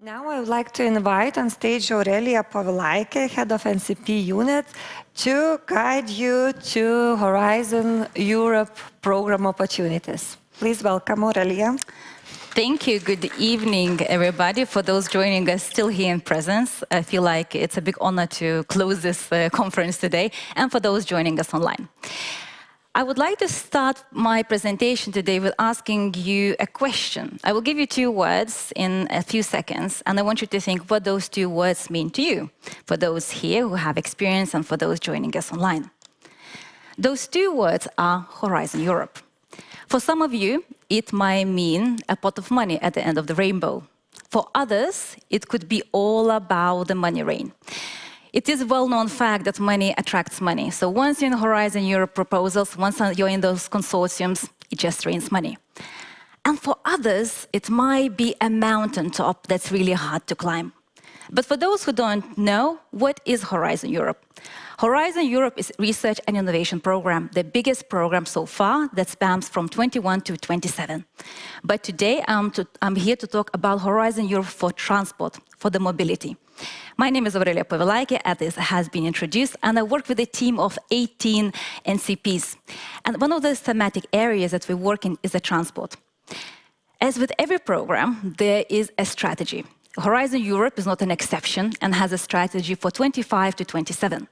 Now I would like to invite on stage Aurelija Povilaikė, Head of NCP Unit, to guide you to Horizon Europe program opportunities. Please welcome Aurelija. Thank you. Good evening, everybody. For those joining us still here in presence, I feel like it's a big honor to close this conference today, and for those joining us online. I would like to start my presentation today with asking you a question. I will give you two words in a few seconds, and I want you to think what those two words mean to you, for those here who have experience and for those joining us online. Those two words are Horizon Europe. For some of you, it might mean a pot of money at the end of the rainbow. For others, it could be all about the money rain. It is a well-known fact that money attracts money. So once you're in Horizon Europe proposals, once you're in those consortiums, it just rains money. And for others, it might be a mountaintop that's really hard to climb. But for those who don't know, what is Horizon Europe? Horizon Europe is a research and innovation program, the biggest program so far that spans from 21 to 27. But today, I'm here to talk about Horizon Europe for transport, for the mobility. My name is Aurelija Povilaikė, as this has been introduced, and I work with a team of 18 NCPs. And one of the thematic areas that we work in is the transport. As with every program, there is a strategy. Horizon Europe is not an exception and has a strategy for 25 to 27.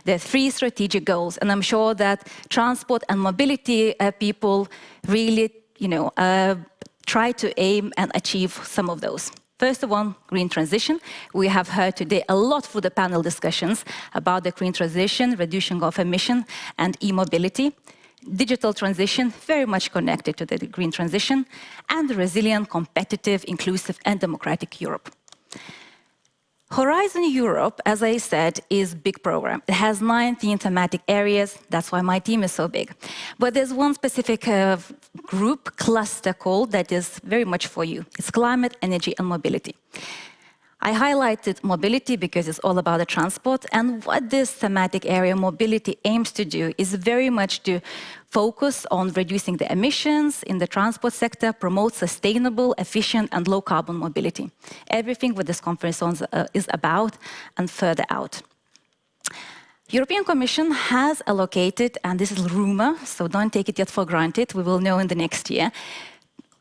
There are three strategic goals, and I'm sure that transport and mobility people really, try to aim and achieve some of those. First of all, green transition. We have heard today a lot through the panel discussions about the green transition, reduction of emission, and e-mobility. Digital transition, very much connected to the green transition, and resilient, competitive, inclusive, and democratic Europe. Horizon Europe, as I said, is a big program. It has 19 thematic areas. That's why my team is so big. But there's one specific group, cluster called, that is very much for you. It's climate, energy, and mobility. I highlighted mobility because it's all about the transport, and what this thematic area, mobility, aims to do is very much to focus on reducing the emissions in the transport sector, promote sustainable, efficient, and low-carbon mobility. Everything what this conference is about, and further out. European Commission has allocated, and this is a rumor, so don't take it yet for granted, we will know in the next year,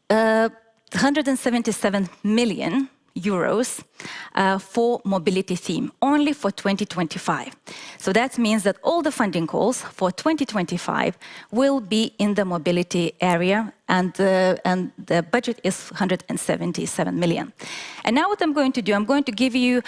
177 million euros for mobility theme, only for 2025. So that means that all the funding calls for 2025 will be in the mobility area, and the budget is 177 million. And now what I'm going to do, I'm going to give you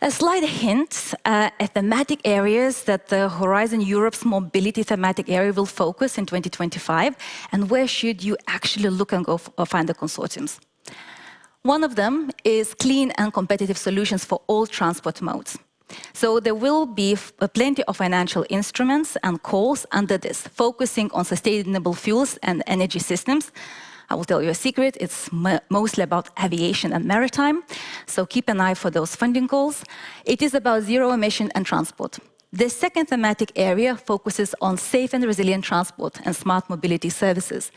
a slight hint at thematic areas that the Horizon Europe's mobility thematic area will focus in 2025, and where should you actually look and go find the consortiums. One of them is clean and competitive solutions for all transport modes. So there will be plenty of financial instruments and calls under this, focusing on sustainable fuels and energy systems. I will tell you a secret, it's mostly about aviation and maritime, so keep an eye for those funding calls. It is about zero emission and transport. The second thematic area focuses on safe and resilient transport and smart mobility services.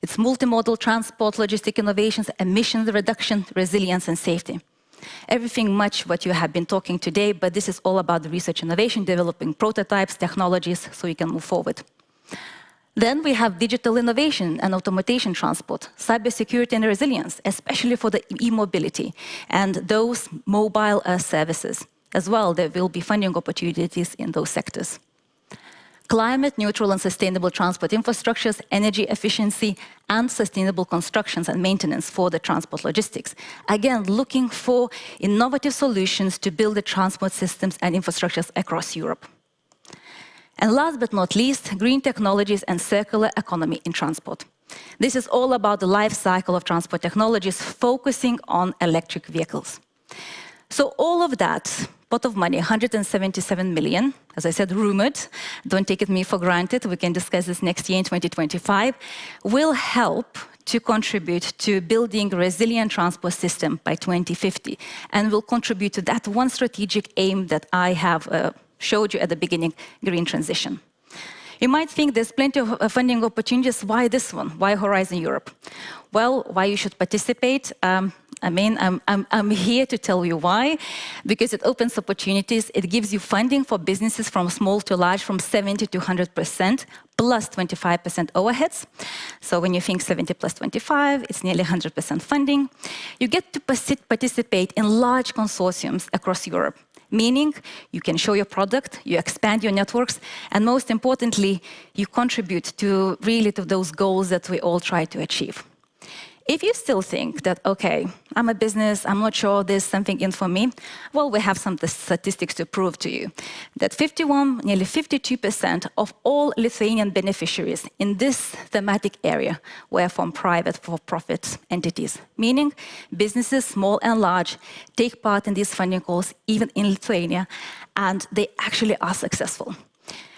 It's multimodal transport, logistic innovations, emissions reduction, resilience, and safety. Everything much what you have been talking today, but this is all about the research innovation, developing prototypes, technologies, so you can move forward. Then we have digital innovation and automation transport, cybersecurity and resilience, especially for the e-mobility, and those mobile services. As well, there will be funding opportunities in those sectors. Climate neutral and sustainable transport infrastructures, energy efficiency, and sustainable constructions and maintenance for the transport logistics. Again, looking for innovative solutions to build the transport systems and infrastructures across Europe. And last but not least, green technologies and circular economy in transport. This is all about the life cycle of transport technologies, focusing on electric vehicles. So all of that pot of money, 177 million, as I said, rumored, don't take it me for granted, we can discuss this next year in 2025, will help to contribute to building a resilient transport system by 2050, and will contribute to that one strategic aim that I have showed you at the beginning, green transition. You might think there's plenty of funding opportunities. Why this one? Why Horizon Europe? Well, why you should participate? I mean, I'm here to tell you why, because it opens opportunities. It gives you funding for businesses from small to large, from 70 to 100%, plus 25% overheads. So when you think 70 plus 25, it's nearly 100% funding. You get to participate in large consortiums across Europe, meaning you can show your product, you expand your networks, and most importantly, you contribute to those goals that we all try to achieve. If you still think that, okay, I'm a business, I'm not sure there's something in for me, well, we have some statistics to prove to you that nearly 52% of all Lithuanian beneficiaries in this thematic area were from private for-profit entities, meaning businesses, small and large, take part in these funding calls, even in Lithuania, and they actually are successful.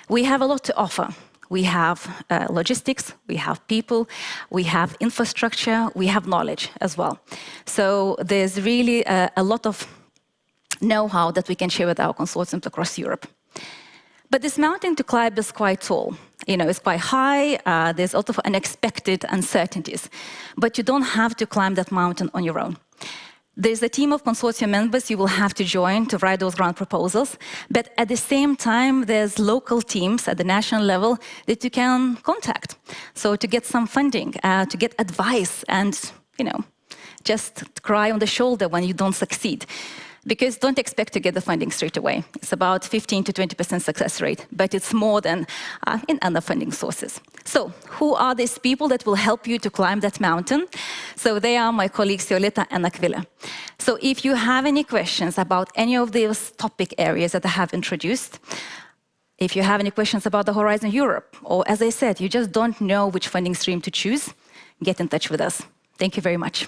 We have a lot to offer. We have logistics, we have people, we have infrastructure, we have knowledge as well. So there's really a lot of know-how that we can share with our consortiums across Europe. But this mountain to climb is quite tall. You know, it's quite high, there's a lot of unexpected uncertainties, but you don't have to climb that mountain on your own. There's a team of consortium members you will have to join to write those grant proposals, but at the same time, there's local teams at the national level that you can contact. So to get some funding, to get advice, and, you know, just cry on the shoulder when you don't succeed. Because don't expect to get the funding straight away. It's about 15 to 20% success rate, but it's more than in other funding sources. So who are these people that will help you to climb that mountain? So they are my colleagues Violeta and Aquila. So if you have any questions about any of those topic areas that I have introduced, if you have any questions about the Horizon Europe, or as I said, you just don't know which funding stream to choose, get in touch with us. Thank you very much.